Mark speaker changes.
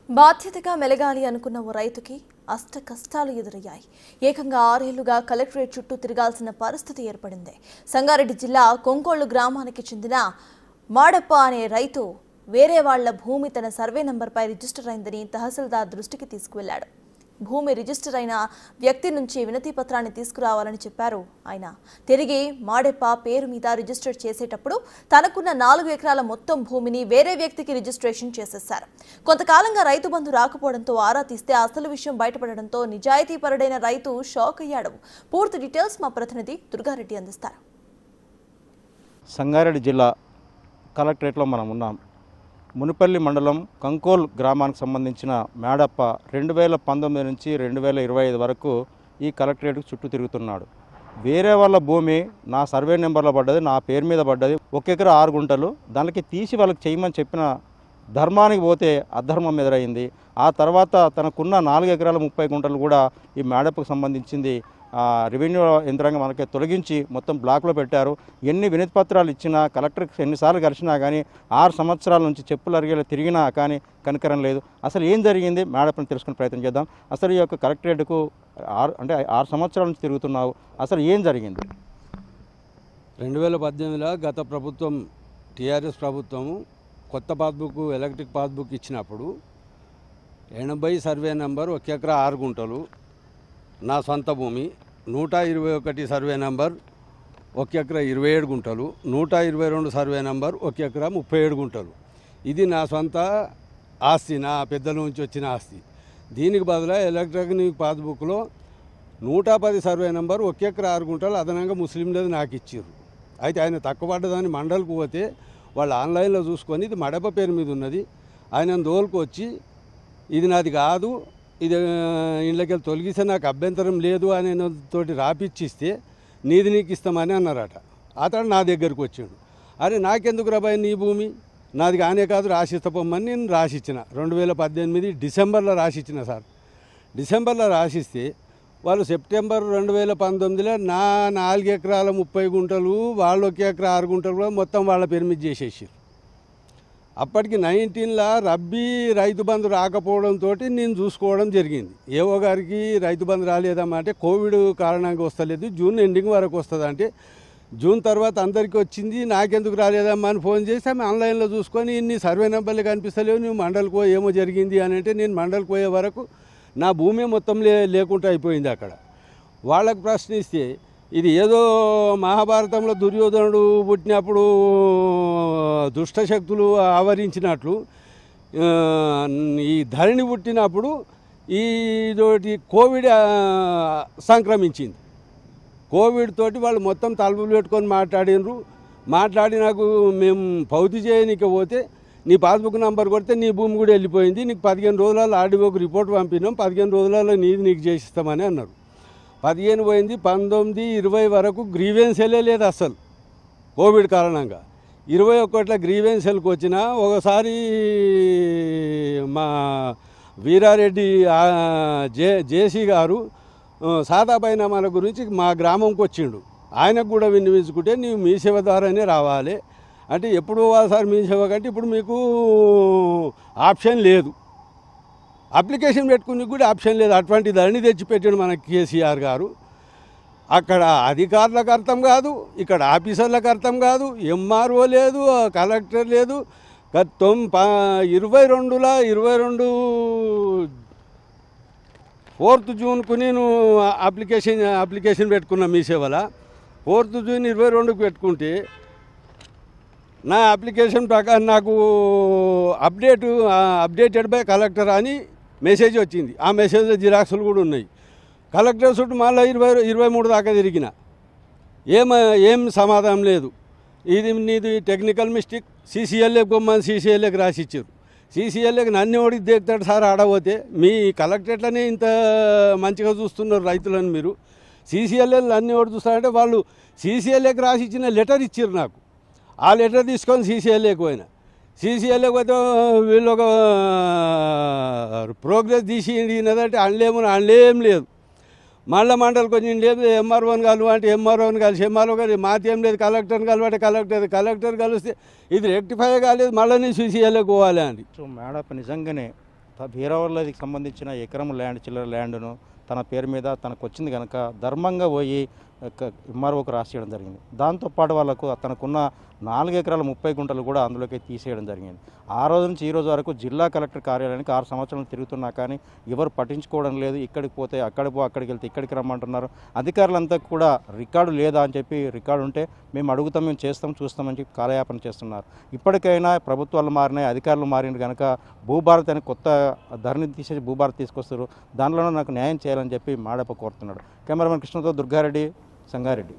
Speaker 1: బాధ్యతగా మెలగాలి అనుకున్న ఓ రైతుకి అష్ట కష్టాలు ఎదురయ్యాయి. ఏకంగా 6 ఏళ్లుగా కలెక్టరేట్ చుట్టూ తిరగాల్సిన పరిస్థితి ఏర్పడింది. సంగారెడ్డి జిల్లా కొంకోళ్లు గ్రామానికి చెందిన మాడప్ప అనే రైతు వేరే వాళ్ల భూమి తన సర్వే నంబర్పై రిజిస్టర్ అయిందని తహసీల్దార్ దృష్టికి తీసుకువెళ్లాడు. భూమి రిజిస్టర్ అయిన వ్యక్తి నుంచి వినతి పత్రాన్ని తీసుకురావాలని చెప్పారు. ఆయన తిరిగి మాడెప్ప పేరు మీద రిజిస్టర్ చేసేటప్పుడు తనకున్న 4 ఎకరాల మొత్తం భూమిని వేరే వ్యక్తికి రిజిస్ట్రేషన్ చేసేశారు. కొంతకాలంగా రైతు బంధు రాకపోవడంతో ఆరా తీస్తే అసలు విషయం బయటపడడంతో నిజాయితీపరుడైన రైతు షాక్ అయ్యాడు. పూర్తి డీటెయిల్స్ మా ప్రతినిధి దుర్గారెడ్డి అందిస్తారు.
Speaker 2: సంగారెడ్డి జిల్లా కలెక్టరేట్లో మనం ఉన్నాం. మునిపల్లి మండలం కంకోల్ గ్రామానికి సంబంధించిన మేడప్ప 2019 నుంచి 2025 వరకు ఈ కలెక్టరేట్ చుట్టూ తిరుగుతున్నాడు. వేరే వాళ్ళ భూమి నా సర్వే నెంబర్లో పడ్డది, నా పేరు మీద పడ్డది. 1 ఎకరా 6 గుంటలు. దానికి తీసి వాళ్ళకి చేయమని చెప్పిన ధర్మానికి పోతే అధర్మం ఎదురైంది. ఆ తర్వాత తనకున్న 4 ఎకరాల 30 గుంటలు కూడా ఈ మేడప్పకు సంబంధించింది రెవెన్యూ యంత్రాంగం మనకి తొలగించి మొత్తం బ్లాక్లో పెట్టారు. ఎన్ని వినతి పత్రాలు ఇచ్చినా, కలెక్టర్కి ఎన్నిసార్లు కలిసినా కానీ 6 సంవత్సరాల నుంచి చెప్పులు అరిగేలా తిరిగినా కానీ కనికరం లేదు. అసలు ఏం జరిగింది మేడప్పని తెలుసుకునే ప్రయత్నం చేద్దాం. అసలు ఈ యొక్క కలెక్టరేట్కు 6 సంవత్సరాల నుంచి తిరుగుతున్నావు, అసలు ఏం జరిగింది?
Speaker 3: 2018లో గత ప్రభుత్వం టీఆర్ఎస్ ప్రభుత్వము కొత్త పాస్బుక్ ఎలక్ట్రిక్ పాస్బుక్ ఇచ్చినప్పుడు 80 సర్వే నెంబర్ 1 ఎకరా 6 గుంటలు నా సొంత భూమి, 121 సర్వే నెంబర్ 1 ఎకరా 27 గుంటలు, 122 సర్వే నెంబర్ 1 ఎకరా 37 గుంటలు. ఇది నా సొంత ఆస్తి, నా పెద్దల నుంచి వచ్చిన ఆస్తి. దీనికి బదులు ఎలక్ట్రానిక్ పాస్బుక్లో 110 సర్వే నెంబర్ 1 ఎకరా 6 గుంటలు అదనంగా ముస్లింలది నాకు ఇచ్చారు. అయితే ఆయన తక్కువ పడ్డదాన్ని మండలికి పోతే వాళ్ళు ఆన్లైన్లో చూసుకొని ఇది మడప పేరు మీద ఉన్నది, ఆయన దోలుకొచ్చి ఇది నాది కాదు, ఇది ఇళ్ళకెళ్ళి తొలగిస్తే నాకు అభ్యంతరం లేదు అని తోటి రాపిచ్చిస్తే నీది నీకు ఇస్తామని అన్నారట. అతడు నా దగ్గరికి వచ్చాడు. అరే నాకెందుకు రాబాయి నీ భూమి, నాది కానే కాదు రాసిస్తపోమని నేను రాసిచ్చిన. 2018 డిసెంబర్లో రాసిచ్చిన సార్. డిసెంబర్లో రాసిస్తే వాళ్ళు సెప్టెంబర్ 2019లో నా 4 ఎకరాల 30 గుంటలు, వాళ్ళు 1 ఎకరా 6 గుంటలు కూడా మొత్తం వాళ్ళ పేరు మీద చేసేసారు. అప్పటికి 19లో రబ్బీ రైతు బంధు రాకపోవడంతో నేను చూసుకోవడం జరిగింది. ఏవో గారికి రైతు బంధు రాలేదమ్మా అంటే కోవిడ్ కారణంగా వస్తలేదు, జూన్ ఎండింగ్ వరకు వస్తుంది అంటే జూన్ తర్వాత అందరికీ వచ్చింది, నాకెందుకు రాలేదమ్మా అని ఫోన్ చేసి ఆమె ఆన్లైన్లో చూసుకొని ఇన్ని సర్వే నెంబర్లు కనిపిస్తలేవు, నువ్వు మండలికి పోయి ఏమో జరిగింది అని అంటే నేను మండలికి పోయే వరకు నా భూమి మొత్తం లేకుండా అయిపోయింది. అక్కడ వాళ్ళకు ప్రశ్నిస్తే ఇది ఏదో మహాభారతంలో దుర్యోధనుడు పుట్టినప్పుడు దుష్టశక్తులు ఆవరించినట్లు ఈ ధరణి పుట్టినప్పుడు ఈదోటి కోవిడ్ సంక్రమించింది. కోవిడ్ తోటి వాళ్ళు మొత్తం తలుపులు పెట్టుకొని మాట్లాడి నాకు మేము పౌతి చేయనీకి పోతే నీ పాస్బుక్ నంబర్ కొడితే నీ భూమి కూడా వెళ్ళిపోయింది, నీకు 15 రోజులలో ఆర్డీఓకి రిపోర్ట్ పంపినాం, 15 రోజులలో నీకు చేసిస్తామని అన్నారు. 15 పోయింది, 19, 20 వరకు గ్రీవెన్సెలే లేదు అసలు కోవిడ్ కారణంగా. 21లో గ్రీవెన్సెల్కి వచ్చిన ఒకసారి మా వీరారెడ్డి జేసీ గారు సాదా పరిణామాల గురించి మా గ్రామంకి వచ్చిండు. ఆయనకు కూడా విన్నవించుకుంటే నీవు మీ సేవ ద్వారానే రావాలి అంటే ఎప్పుడు ఒకసారి మీ సేవ కంటే ఇప్పుడు మీకు ఆప్షన్ లేదు, అప్లికేషన్ పెట్టుకుని కూడా ఆప్షన్ లేదు. అటువంటి దాన్ని తెచ్చిపెట్టాడు మన కేసీఆర్ గారు. అక్కడ అధికారులకు అర్థం కాదు, ఇక్కడ ఆఫీసర్లకు అర్థం కాదు, ఎంఆర్ఓ లేదు, కలెక్టర్ లేదు. 22 4th జూన్కు నేను అప్లికేషన్ పెట్టుకున్నా మీ సేవల. 4th జూన్ 22కి పెట్టుకుంటే నా అప్లికేషన్ ప్రకారం నాకు అప్డేటెడ్ బై కలెక్టర్ అని మెసేజ్ వచ్చింది. ఆ మెసేజ్లో జిరాక్సులు కూడా ఉన్నాయి. కలెక్టర్ చుట్టూ మళ్ళీ 23 దాకా తిరిగిన ఏం సమాధానం లేదు. నీది టెక్నికల్ మిస్టేక్, సీసీఎల్ఏకి బొమ్మని సీసీఎల్ఏకి రాసిచ్చారు. సీసీఎల్ఏకి నన్ను ఓడికి దిగుతాడు సార్ ఆడపోతే, మీ కలెక్టరేట్లనే ఇంత మంచిగా చూస్తున్నారు రైతులను మీరు, సీసీఎల్ఏలు అన్నీ ఓడి చూస్తారంటే వాళ్ళు సీసీఎల్ఏకి రాసిచ్చిన లెటర్ ఇచ్చారు నాకు. ఆ లెటర్ తీసుకొని సీసీఎల్ఏకి పోయినా. సీసీఎల్ఏకి పోతే వీళ్ళు ఒక ప్రోగ్రెస్ తీసినదంటే అండ్లేం లేదు. మళ్ళీ మండలికి వచ్చి లేదు ఎంఆర్ఓని కలువ అంటే ఎంఆర్ఓని కలిసి ఎంఆర్ఓ గారు మాకేం లేదు, కలెక్టర్ని కలవాటే కలెక్టర్ కలిస్తే ఇది రెక్టిఫై కాలేదు, మళ్ళీ నేను సీసీఎల్ఏకి పోవాలి అని.
Speaker 2: సో మేడప్ప నిజంగానే వేరే వాళ్ళకి సంబంధించిన ఎకరం ల్యాండ్ చిల్లర ల్యాండ్ను తన పేరు మీద తనకు వచ్చింది కనుక ధర్మంగా పోయి ఎంఆర్ఓకు రాసేయడం జరిగింది. దాంతోపాటు వాళ్ళకు తనకున్న 4 ఎకరాల 30 గుంటలు కూడా అందులోకి తీసేయడం జరిగింది. ఆ రోజు నుంచి ఈ రోజు వరకు జిల్లా కలెక్టర్ కార్యాలయానికి 6 సంవత్సరాలు తిరుగుతున్నా కానీ ఎవరు పట్టించుకోవడం లేదు. ఇక్కడికి పోతే అక్కడికి వెళ్తే ఇక్కడికి రమ్మంటున్నారు. అధికారులంతా కూడా రికార్డు లేదా అని చెప్పి రికార్డు ఉంటే మేము అడుగుతాం, మేము చేస్తాం, చూస్తామని చెప్పి కాలయాపన చేస్తున్నారు. ఇప్పటికైనా ప్రభుత్వాలు మారినాయి, అధికారులు మారిన కనుక భూభారతి అని కొత్త ధరని తీసేసి భూభారతి తీసుకొస్తారు. దానిలోనే నాకు న్యాయం చేయాలని చెప్పి మాడప్ప కోరుతున్నాడు. కెమెరామెన్ కృష్ణతో దుర్గారెడ్డి, సంగారెడ్డి.